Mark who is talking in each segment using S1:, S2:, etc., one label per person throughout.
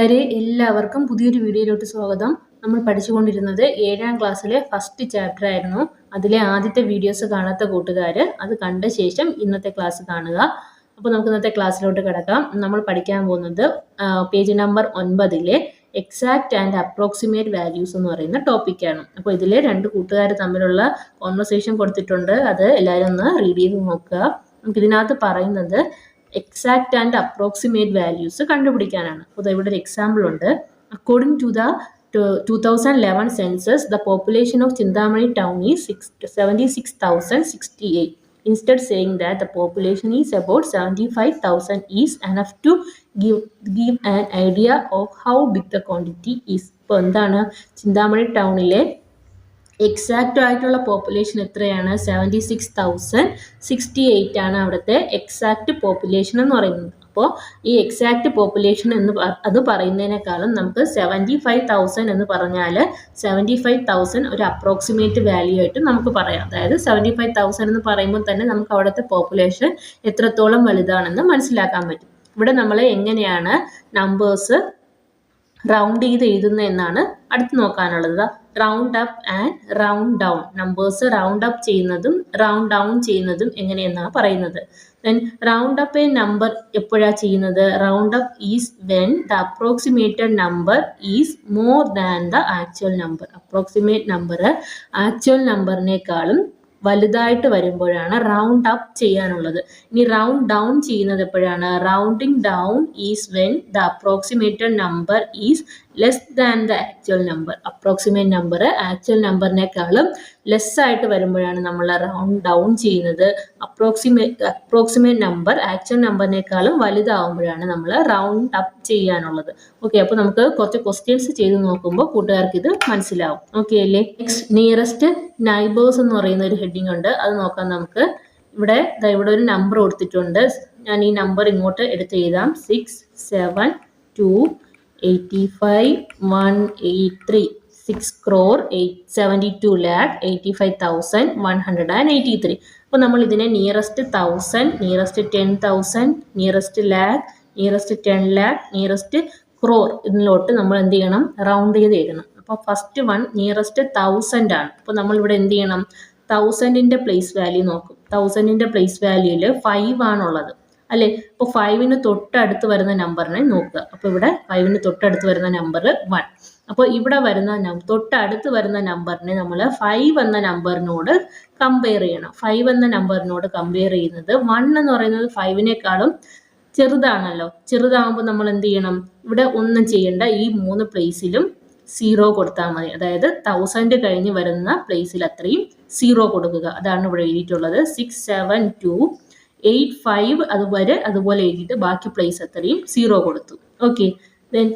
S1: എല്ലാവർക്കും പുതിയൊരു വീഡിയോയിലോട്ട് സ്വാഗതം. നമ്മൾ പഠിച്ചുകൊണ്ടിരുന്നത് 7ാം ക്ലാസ്സിലെ ഫസ്റ്റ് ചാപ്റ്റർ ആയിരുന്നു. അതിലെ ആദ്യത്തെ വീഡിയോസ് കാണാത്ത കൂട്ടുകാർ അത് കണ്ട ശേഷം ഇന്നത്തെ ക്ലാസ് കാണുക. അപ്പോൾ നമുക്ക് ഇന്നത്തെ ക്ലാസ്സിലോട്ട് കിടക്കാം. നമ്മൾ പഠിക്കാൻ പോകുന്നത് page number 9 exact and approximate values എന്ന് പറയുന്ന ടോപ്പിക്കാണ്. അപ്പോൾ ഇതിൽ രണ്ട് കൂട്ടുകാർ തമ്മിലുള്ള കോൺവെർസേഷൻ കൊടുത്തിട്ടുണ്ട്. അത് എല്ലാവരും ഒന്ന് റീഡ് ചെയ്ത് നോക്കുക. നമുക്ക് ഇതിനകത്ത് പറയുന്നത് എക്സാക്റ്റ് ആൻഡ് അപ്രോക്സിമേറ്റ് വാല്യൂസ് കണ്ടുപിടിക്കാനാണ്. അപ്പോൾ ഇവിടെ ഒരു എക്സാമ്പിൾ ഉണ്ട്. According to the 2011 census, the population of Chintamani town is 76,068. Instead saying that the population is about 75,000 is enough to give an idea of how big the quantity is. ഇപ്പോൾ എന്താണ് ചിന്താമണി ടൗണിലെ exact ആയിട്ടുള്ള population എത്രയാണ്? 76,068 ആണ് അവിടുത്തെ exact population എന്ന് പറയുന്നത്. അപ്പോൾ ഈ എക്സാക്റ്റ് പോപ്പുലേഷൻ അത് പറയുന്നതിനേക്കാളും നമുക്ക് 75,000 എന്ന് പറഞ്ഞാൽ 75,000 ഒരു അപ്രോക്സിമേറ്റ് വാല്യൂ ആയിട്ട് നമുക്ക് പറയാം. അതായത് 75,000 എന്ന് പറയുമ്പോൾ തന്നെ നമുക്ക് അവിടുത്തെ പോപ്പുലേഷൻ എത്രത്തോളം വലുതാണെന്ന് മനസ്സിലാക്കാൻ പറ്റും. ഇവിടെ നമ്മൾ എങ്ങനെയാണ് നമ്പേഴ്സ് റൗണ്ട് ചെയ്ത് എഴുതുന്നത് എന്നാണ് അടുത്ത് നോക്കാനുള്ളത്. Round up and round down. Numbers round up ചെയ്യുന്നതും റൗണ്ട് ഡൗൺ ചെയ്യുന്നതും എങ്ങനെയെന്നാണ് പറയുന്നത്. Then round up a number എപ്പോഴാണ് ചെയ്യുന്നത്? Round up is when the approximated number is more than the actual number. Approximate number actual നമ്പറിനേക്കാളും വലുതായിട്ട് വരുമ്പോഴാണ് round up ചെയ്യാനുള്ളത്. ഇനി റൗണ്ട് ഡൗൺ ചെയ്യുന്നത് എപ്പോഴാണ്? Rounding down is when the approximated number is less than the actual number. Approximate number actual നമ്പറിനേക്കാളും less ആയിട്ട് വരുമ്പോഴാണ് നമ്മൾ റൗണ്ട് ഡൗൺ ചെയ്യുന്നത്. അപ്രോക്സിമേറ്റ് നമ്പർ ആക്ച്വൽ നമ്പറിനേക്കാളും വലുതാവുമ്പോഴാണ് നമ്മൾ റൗണ്ട് അപ്പ് ചെയ്യാനുള്ളത്. ഓക്കെ, അപ്പോൾ നമുക്ക് കുറച്ച് ക്വസ്റ്റ്യൻസ് ചെയ്ത് നോക്കുമ്പോൾ കൂട്ടുകാർക്ക് ഇത് മനസ്സിലാവും. ഓക്കെ അല്ലേ? നെക്സ്റ്റ് നിയറസ്റ്റ് നൈബേഴ്സ് എന്ന് പറയുന്ന ഒരു ഹെഡിങ് ഉണ്ട്. അത് നോക്കാം നമുക്ക്. ഇവിടെ ഒരു നമ്പർ കൊടുത്തിട്ടുണ്ട്. ഞാൻ ഈ നമ്പർ ഇങ്ങോട്ട് എടുത്ത് എഴുതാം. 67285,183 6,72,85,183. അപ്പോൾ നമ്മൾ ഇതിനെ nearest 1000, nearest 10,000, nearest lakh, nearest 10 lakh, nearest crore ഇതിലോട്ട് നമ്മൾ എന്ത് ചെയ്യണം? റൗണ്ട് ചെയ്ത് എഴുതണം. അപ്പോൾ ഫസ്റ്റ് വൺ നിയറസ്റ്റ് 1000 ആണ്. അപ്പോൾ നമ്മൾ ഇവിടെ എന്ത് ചെയ്യണം? 1000ന്റെ പ്ലേസ് വാല്യൂ നോക്കും. 1000ന്റെ പ്ലേസ് വാല്യൂയിൽ 5 ആണുള്ളത് അല്ലേ? അപ്പോൾ 5ന് തൊട്ടടുത്ത് വരുന്ന നമ്പറിനെ നോക്കുക. അപ്പോൾ ഇവിടെ 5ന് തൊട്ടടുത്ത് വരുന്ന നമ്പർ 1. അപ്പോൾ ഇവിടെ വരുന്ന തൊട്ടടുത്ത് വരുന്ന നമ്പറിനെ നമ്മൾ 5 എന്ന നമ്പറിനോട് കമ്പയർ ചെയ്യണം. 5 എന്ന നമ്പറിനോട് കമ്പയർ ചെയ്യുന്നത് 1 എന്ന് പറയുന്നത് 5നേക്കാളും ചെറുതാണല്ലോ. ചെറുതാകുമ്പോൾ നമ്മൾ എന്ത് ചെയ്യണം? ഇവിടെ ഒന്നും ചെയ്യേണ്ട. ഈ 3 പ്ലേസിലും 0 കൊടുത്താൽ മതി. അതായത് 1000 കഴിഞ്ഞ് വരുന്ന പ്ലേസിൽ അത്രയും 0 കൊടുക്കുക. അതാണ് ഇവിടെ എഴുതിയിട്ടുള്ളത്. 67285 അതുപോലെ എഴുതിയിട്ട് ബാക്കി പ്ലേസ് അത്രയും 0 കൊടുത്തു. ഓക്കെ, ദെൻ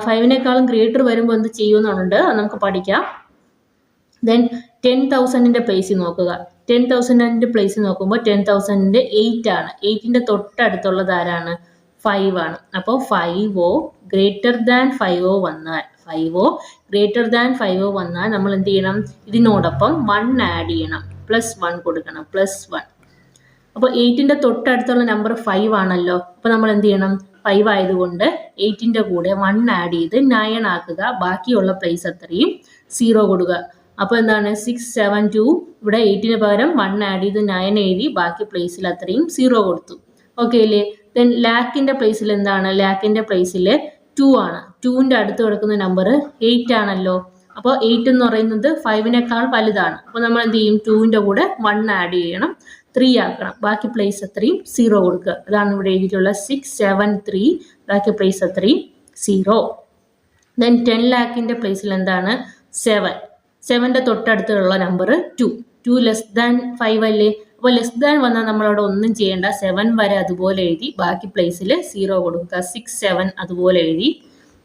S1: 5നേക്കാളും ഗ്രേറ്റർ വരുമ്പോൾ എന്ത് ചെയ്യുമെന്നുണ്ട് നമുക്ക് പഠിക്കാം. ദെൻ 10,000ന്റെ പ്ലേസിൽ നോക്കുക. 10,000ന്റെ പ്ലേസിൽ നോക്കുമ്പോൾ 10,000ന്റെ 8 ആണ്. 8ന്റെ തൊട്ടടുത്തുള്ളത് ആരാണ്? 5 ആണ്. അപ്പോൾ 5 ഗ്രേറ്റർ ദാൻ 5 വന്നാൽ 5 ഗ്രേറ്റർ ദാൻ 5 വന്നാൽ നമ്മൾ എന്ത് ചെയ്യണം? ഇതിനോടൊപ്പം 1 ആഡ് ചെയ്യണം. +1 കൊടുക്കണം. +1. അപ്പോൾ 8ന്റെ തൊട്ടടുത്തുള്ള നമ്പർ 5 ആണല്ലോ. അപ്പോൾ നമ്മൾ എന്ത് ചെയ്യണം? 5 ആയതുകൊണ്ട് 8ന്റെ കൂടെ 1 ആഡ് ചെയ്ത് 9 ആക്കുക. ബാക്കിയുള്ള പ്ലേസ് അത്രയും 0 കൊടുക്കുക. അപ്പോൾ എന്താണ്? 672 ഇവിടെ 8ന് പകരം 1 ആഡ് ചെയ്ത് 9 എഴുതി ബാക്കി പ്ലേസിൽ അത്രയും 0 കൊടുത്തു. ഓക്കെ അല്ലേ? ദെൻ ലാക്കിന്റെ പ്ലേസിൽ എന്താണ്? ലാക്കിന്റെ പ്ലേസിൽ 2 ആണ്. 2ന്റെ അടുത്ത് കിടക്കുന്ന നമ്പർ 8 ആണല്ലോ. അപ്പോൾ 8 എന്ന് പറയുന്നത് 5നേക്കാൾ വലുതാണ്. അപ്പോൾ നമ്മൾ എന്ത് ചെയ്യും? 2ന്റെ കൂടെ 1 ആഡ് ചെയ്യണം. 3 ആക്കണം. ബാക്കി പ്ലേസ് അത്രയും 0 കൊടുക്കുക. അതാണ് ഇവിടെ എഴുതിയിട്ടുള്ള 673. ബാക്കി പ്ലേസ് അത്രയും 0. ദെൻ 10 ലാക്കിന്റെ പ്ലേസിൽ എന്താണ്? 7. 7ന്റെ തൊട്ടടുത്തുള്ള നമ്പർ 2 ലെസ് ദാൻ 5 അല്ലേ? അപ്പോൾ ലെസ് ദാൻ വന്നാൽ നമ്മളവിടെ ഒന്നും ചെയ്യേണ്ട. 7 വരെ അതുപോലെ എഴുതി ബാക്കി പ്ലേസിൽ 0 കൊടുക്കുക. 6, 7 അതുപോലെ എഴുതി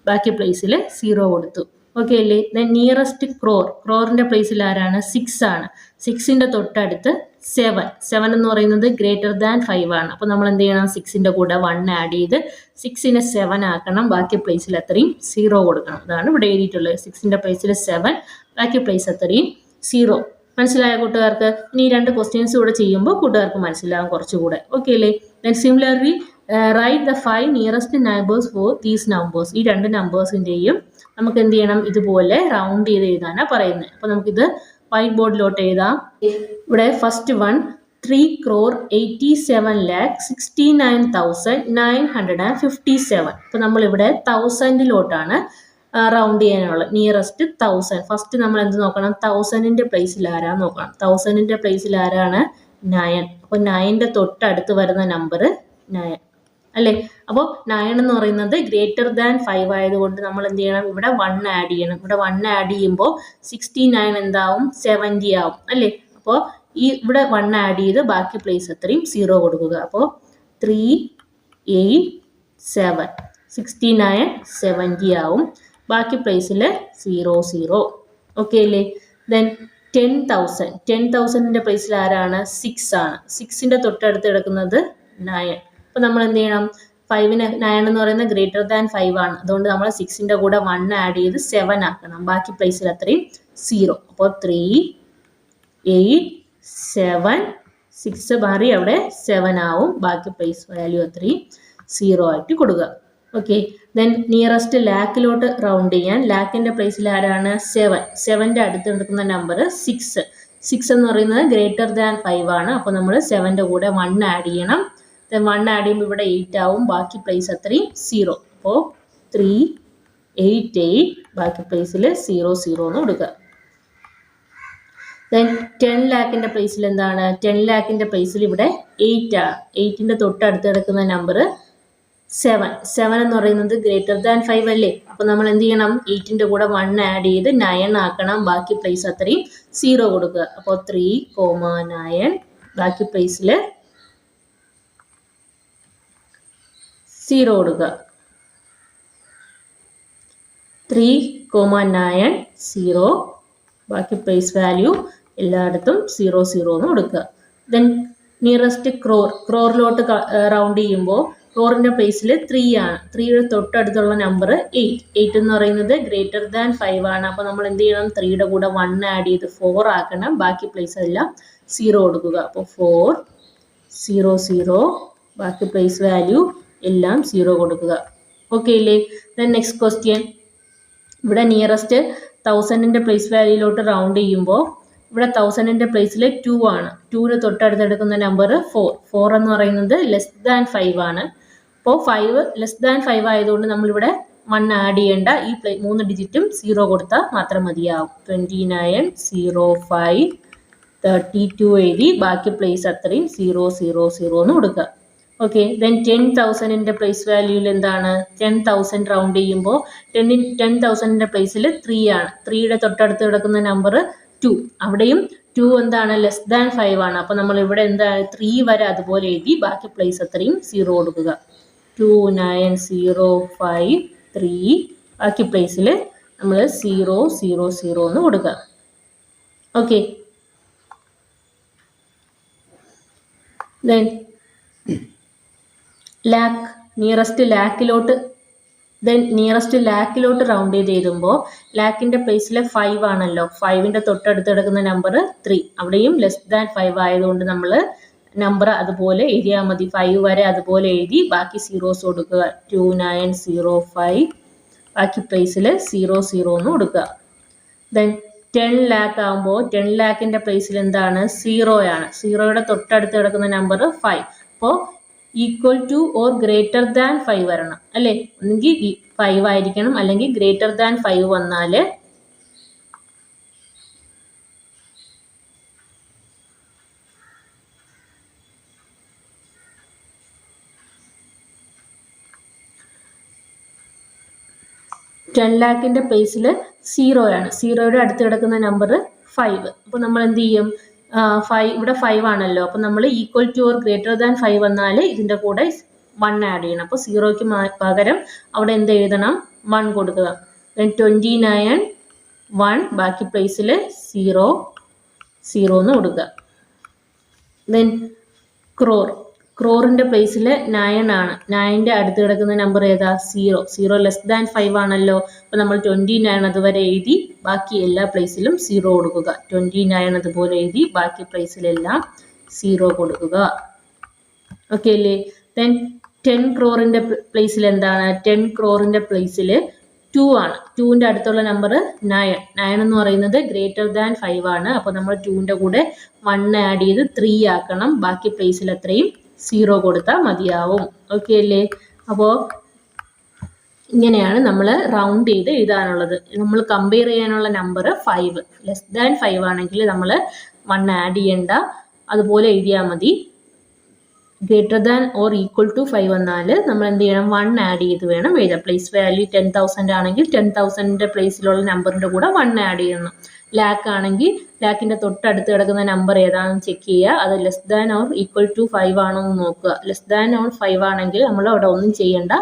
S1: ബാക്കി പ്ലേസിൽ 0 കൊടുത്തു. ഓക്കെ അല്ലേ? ദെൻ നിയറസ്റ്റ് ക്രോറിന്റെ പ്ലേസിൽ ആരാണ്? 6 ആണ്. 6ന്റെ തൊട്ടടുത്ത് 7 എന്ന് പറയുന്നത് ഗ്രേറ്റർ ദാൻ 5 ആണ്. അപ്പോൾ നമ്മൾ എന്ത് ചെയ്യണം? 6ന്റെ കൂടെ 1 ആഡ് ചെയ്ത് 6നെ 7 ആക്കണം. ബാക്കി പ്ലേസിൽ അത്രയും 0 കൊടുക്കണം. അതാണ് ഇവിടെ എഴുതിയിട്ടുള്ളത്. 6ന്റെ പ്ലേസിൽ 7, ബാക്കി പ്ലേസ് അത്രയും 0. മനസ്സിലായ കൂട്ടുകാർക്ക്? ഇനി 2 ക്വസ്റ്റ്യൻസ് കൂടെ ചെയ്യുമ്പോൾ കൂട്ടുകാർക്ക് മനസ്സിലാകും കുറച്ചുകൂടെ. ഓക്കെ അല്ലേ? Then similarly write the 5 nearest neighbours for these numbers. ഈ രണ്ട് നമ്പേഴ്സിൻ്റെയും നമുക്ക് എന്ത് ചെയ്യണം, ഇതുപോലെ റൗണ്ട് ചെയ്ത് എഴുതാനാണ് പറയുന്നത്. അപ്പോൾ നമുക്കിത് വൈറ്റ് ബോർഡിലോട്ട് എഴുതാം. ഇവിടെ ഫസ്റ്റ് വൺ 3,87,69,957. അപ്പോൾ നമ്മളിവിടെ 1000-ലോട്ടാണ് റൗണ്ട് ചെയ്യാനുള്ളത്. നിയറസ്റ്റ് 1000. ഫസ്റ്റ് നമ്മൾ എന്ത് നോക്കണം, 1000-ന്റെ പ്ലേസിൽ ആരാന്ന് നോക്കണം. 1000-ന്റെ പ്ലേസിൽ ആരാണ്? 9. അപ്പോൾ 9ന്റെ തൊട്ടടുത്ത് വരുന്ന നമ്പർ 9 അല്ലേ. അപ്പോൾ 9 എന്ന് പറയുന്നത് ഗ്രേറ്റർ ദാൻ 5 ആയതുകൊണ്ട് നമ്മൾ എന്ത് ചെയ്യണം, ഇവിടെ 1 ആഡ് ചെയ്യണം. ഇവിടെ 1 ആഡ് ചെയ്യുമ്പോൾ 69 എന്താവും? 70 ആവും അല്ലേ. അപ്പോൾ ഇവിടെ 1 ആഡ് ചെയ്ത് ബാക്കി പ്ലേസ് അത്രയും 0 കൊടുക്കുക. അപ്പോൾ 3, 8, 7, 69, 70 ആവും. ബാക്കി പ്ലേസിൽ 0, 0. ഓക്കെ അല്ലേ. ദെൻ 10,000-ന്റെ പ്ലേസിൽ ആരാണ്? 6 ആണ്. 6ന്റെ തൊട്ടടുത്ത് കിടക്കുന്നത് 9. അപ്പോൾ നമ്മൾ എന്ത് ചെയ്യണം, 9 എന്ന് പറയുന്നത് ഗ്രേറ്റർ ദാൻ 5 ആണ്. അതുകൊണ്ട് നമ്മൾ 6ന്റെ കൂടെ 1 ആഡ് ചെയ്ത് 7 ആക്കണം. ബാക്കി പ്ലേസിൽ അത്രയും 0. അപ്പോൾ 3, 8, 7, 6 മാറി അവിടെ 7 ആവും. ബാക്കി പ്ലേസ് വാല്യൂ അത്രയും 0 ആയിട്ട് കൊടുക്കുക. ഓക്കെ. ദെൻ നിയറസ്റ്റ് ലാക്കിലോട്ട് റൗണ്ട് ചെയ്യാൻ ലാക്കിൻ്റെ പ്ലേസിൽ ആരാണ്? 7. 7ന്റെ അടുത്ത് എടുക്കുന്ന നമ്പർ 6. 6 എന്ന് പറയുന്നത് ഗ്രേറ്റർ ദാൻ 5 ആണ്. അപ്പോൾ നമ്മൾ 7ന്റെ കൂടെ 1 ആഡ് ചെയ്യണം. ദെൻ 1 ആഡ് ചെയ്യുമ്പോൾ ഇവിടെ 8 ആവും. ബാക്കി പ്ലേസ് അത്രയും 0. അപ്പോൾ 3, 8, 8. ബാക്കി പ്ലേസിൽ 0, 0 എന്ന് കൊടുക്കുക. ദെൻ 10 ലാക്കിൻ്റെ പ്ലേസിൽ എന്താണ്? 10 ലാക്കിൻ്റെ പ്ലേസിൽ ഇവിടെ 8 ആണ്. 8ന്റെ തൊട്ടടുത്ത് കിടക്കുന്ന നമ്പർ 7. 7 എന്ന് പറയുന്നത് ഗ്രേറ്റർ ദാൻ 5 അല്ലേ. അപ്പോൾ നമ്മൾ എന്ത് ചെയ്യണം, 8ന്റെ കൂടെ 1 ആഡ് ചെയ്ത് 9 ആക്കണം. ബാക്കി പ്ലേസ് അത്രയും 0 കൊടുക്കുക. അപ്പോൾ 3, 9. ബാക്കി പ്ലേസിൽ 0 കൊടുക്കുക. 3, 9, 0. ബാക്കി പ്ലേസ് വാല്യൂ എല്ലായിടത്തും 0, 0 എന്ന് കൊടുക്കുക. ദെൻ നിയറസ്റ്റ് ക്രോറിലോട്ട് റൗണ്ട് ചെയ്യുമ്പോൾ ക്രോറിൻ്റെ പ്ലേസിൽ 3 ആണ്. 3യുടെ തൊട്ടടുത്തുള്ള നമ്പർ 8. 8 എന്ന് പറയുന്നത് ഗ്രേറ്റർ ദാൻ 5 ആണ്. അപ്പോൾ നമ്മൾ എന്ത് ചെയ്യണം, 3യുടെ കൂടെ 1 ആഡ് ചെയ്ത് 4 ആക്കണം. ബാക്കി പ്ലേസ് എല്ലാം 0 കൊടുക്കുക. അപ്പോൾ 4, 0, 0. ബാക്കി പ്ലേസ് വാല്യൂ എല്ലാം 0 കൊടുക്കുക. ഓക്കെ അല്ലേ. Then next question. ഇവിടെ നിയറസ്റ്റ് 1000-ന്റെ പ്ലേസ് വാല്യൂയിലോട്ട് റൗണ്ട് ചെയ്യുമ്പോൾ ഇവിടെ 1000-ന്റെ പ്ലേസിൽ 2 ആണ്. 2ന് തൊട്ടടുത്ത് എടുക്കുന്ന നമ്പർ 4. 4 എന്ന് പറയുന്നത് ലെസ് ദാൻ 5 ആണ്. അപ്പോൾ 5 ലെസ് ദാൻ 5 ആയതുകൊണ്ട് നമ്മളിവിടെ 1 ആഡ് ചെയ്യേണ്ട. ഈ 3 ഡിജിറ്റും 0 കൊടുത്താൽ മാത്രം മതിയാവും. 29, 0, 5, 32 എഴുതി ബാക്കി പ്ലേസ് അത്രയും 0, 0, 0 എന്ന് കൊടുക്കുക. ഓക്കെ. ദെൻ 10,000-ന്റെ പ്ലേസ് വാല്യൂയിൽ എന്താണ്? 10,000 റൗണ്ട് ചെയ്യുമ്പോൾ 10,000-ന്റെ പ്ലേസിൽ 3 ആണ്. 3യുടെ തൊട്ടടുത്ത് കിടക്കുന്ന നമ്പർ 2. അവിടെയും 2 എന്താണ്? ലെസ് ദാൻ 5 ആണ്. അപ്പോൾ നമ്മൾ ഇവിടെ എന്താണ്? 3 വരെ അതുപോലെ എഴുതി ബാക്കി പ്ലേസ് അത്രയും 0 കൊടുക്കുക. 2, 9, 0, 5, 3. ബാക്കി പ്ലേസിൽ നമ്മൾ 0, 0, 0 എന്ന് കൊടുക്കുക. ഓക്കെ. ദെൻ ലാക്ക്, നിയറസ്റ്റ് ലാക്കിലോട്ട് റൗണ്ട് ചെയ്ത് എഴുതുമ്പോൾ ലാക്കിൻ്റെ പ്ലേസിൽ 5 ആണല്ലോ. 5ന്റെ തൊട്ടടുത്ത് കിടക്കുന്ന നമ്പർ 3. അവിടെയും ലെസ് ദാൻ 5 ആയതുകൊണ്ട് നമ്മൾ നമ്പർ അതുപോലെ എഴുതിയാൽ മതി. 5 വരെ അതുപോലെ എഴുതി ബാക്കി 0s കൊടുക്കുക. 2, 9, 0, 5. ബാക്കി പ്ലേസിൽ 0, 0 എന്ന് കൊടുക്കുക. ദെൻ 10 ലാക്ക് ആകുമ്പോൾ 10 ലാക്കിൻ്റെ പ്ലേസിൽ എന്താണ്? 0 ആണ്. 0യുടെ തൊട്ടടുത്ത് കിടക്കുന്ന നമ്പർ 5. അപ്പോൾ equal two or greater than 5 വരണം അല്ലേ. ഒന്നെങ്കിൽ 5 ആയിരിക്കണം, അല്ലെങ്കിൽ ഗ്രേറ്റർ ദാൻ 5 വന്നാൽ ടെൻ ലാക്കിൻ്റെ പ്ലേസിൽ 0 ആണ്. 0യുടെ അടുത്ത് കിടക്കുന്ന നമ്പർ 5. അപ്പോൾ നമ്മൾ എന്ത് ചെയ്യും? 5 ഇവിടെ 5 ആണല്ലോ. അപ്പോൾ നമ്മൾ equal two or greater than 5 വന്നാൽ ഇതിൻ്റെ കൂടെ 1 ആഡ് ചെയ്യണം. അപ്പോൾ 0ക്ക് പകരം അവിടെ എന്ത് എഴുതണം? 1 കൊടുക്കുക. ദെൻ 29, 1. ബാക്കി പ്ലേസിൽ 0, 0 എന്ന് കൊടുക്കുക. ദെൻ ക്രോറിൻ്റെ പ്ലേസിൽ 9 ആണ്. 9ന്റെ അടുത്ത് കിടക്കുന്ന നമ്പർ ഏതാ? 0. 0 ലെസ് ദാൻ 5 ആണല്ലോ. അപ്പോൾ നമ്മൾ 29 അതുവരെ എഴുതി ബാക്കി എല്ലാ പ്ലേസിലും 0 കൊടുക്കുക. 29 അതുപോലെ എഴുതി ബാക്കി പ്ലേസിലെല്ലാം 0 കൊടുക്കുക. ഓക്കെ അല്ലേ. ദെൻ 10 ക്രോറിൻ്റെ പ്ലേസിൽ എന്താണ്? 10 ക്രോറിൻ്റെ പ്ലേസിൽ 2 ആണ്. 2ൻ്റെ അടുത്തുള്ള നമ്പർ 9. 9 എന്ന് പറയുന്നത് ഗ്രേറ്റർ ദാൻ 5 ആണ്. അപ്പോൾ നമ്മൾ 2ൻ്റെ കൂടെ 1 ആഡ് ചെയ്ത് 3 ആക്കണം. ബാക്കി പ്ലേസിൽ എത്രയും 0 കൊടുത്താൽ മതിയാവും. ഓക്കെ അല്ലേ? അപ്പോൾ ഇങ്ങനെയാണ് നമ്മൾ റൗണ്ട് ചെയ്ത് എഴുതാനുള്ളത്. നമ്മൾ കമ്പയർ ചെയ്യാനുള്ള നമ്പർ 5. ലെസ് ദാൻ 5 ആണെങ്കിൽ നമ്മൾ 1 ആഡ് ചെയ്യേണ്ട, അതുപോലെ എഴുതിയാൽ മതി. Greater than or equal to 5 വന്നാൽ നമ്മൾ എന്ത് ചെയ്യണം? 1 ആഡ് ചെയ്ത് വേണം എഴുതാം. പ്ലേസ് വാല്യൂ 10,000 ആണെങ്കിൽ 10,000ൻ്റെ പ്ലേസിലുള്ള നമ്പറിൻ്റെ കൂടെ 1 ആഡ് ചെയ്യണം. ലാക്ക് ആണെങ്കിൽ ലാക്കിൻ്റെ തൊട്ടടുത്ത് കിടക്കുന്ന നമ്പർ ഏതാണെന്ന് ചെക്ക് ചെയ്യുക. അത് less than or equal to 5 ആണോ എന്ന് നോക്കുക. ലെസ് ദാൻ ഓർ 5 ആണെങ്കിൽ നമ്മൾ അവിടെ ഒന്നും ചെയ്യണ്ട.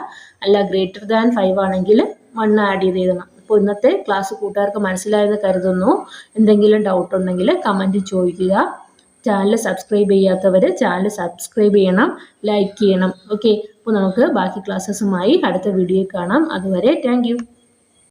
S1: അല്ല ഗ്രേറ്റർ ദാൻ 5 ആണെങ്കിൽ 1 ആഡ് ചെയ്ത് എഴുതണം. അപ്പോൾ ഇന്നത്തെ ക്ലാസ് കൂട്ടുകാർക്ക് മനസ്സിലായെന്ന് കരുതുന്നു. എന്തെങ്കിലും ഡൗട്ട് ഉണ്ടെങ്കിൽ കമൻറ്റ് ചോദിക്കുക. ചാനൽ സബ്സ്ക്രൈബ് ചെയ്യാത്തവർ ചാനൽ സബ്സ്ക്രൈബ് ചെയ്യണം, ലൈക്ക് ചെയ്യണം. ഓക്കെ, അപ്പോൾ നമുക്ക് ബാക്കി ക്ലാസ്സസുമായി അടുത്ത വീഡിയോയിൽ കാണാം. അതുവരെ താങ്ക് യു.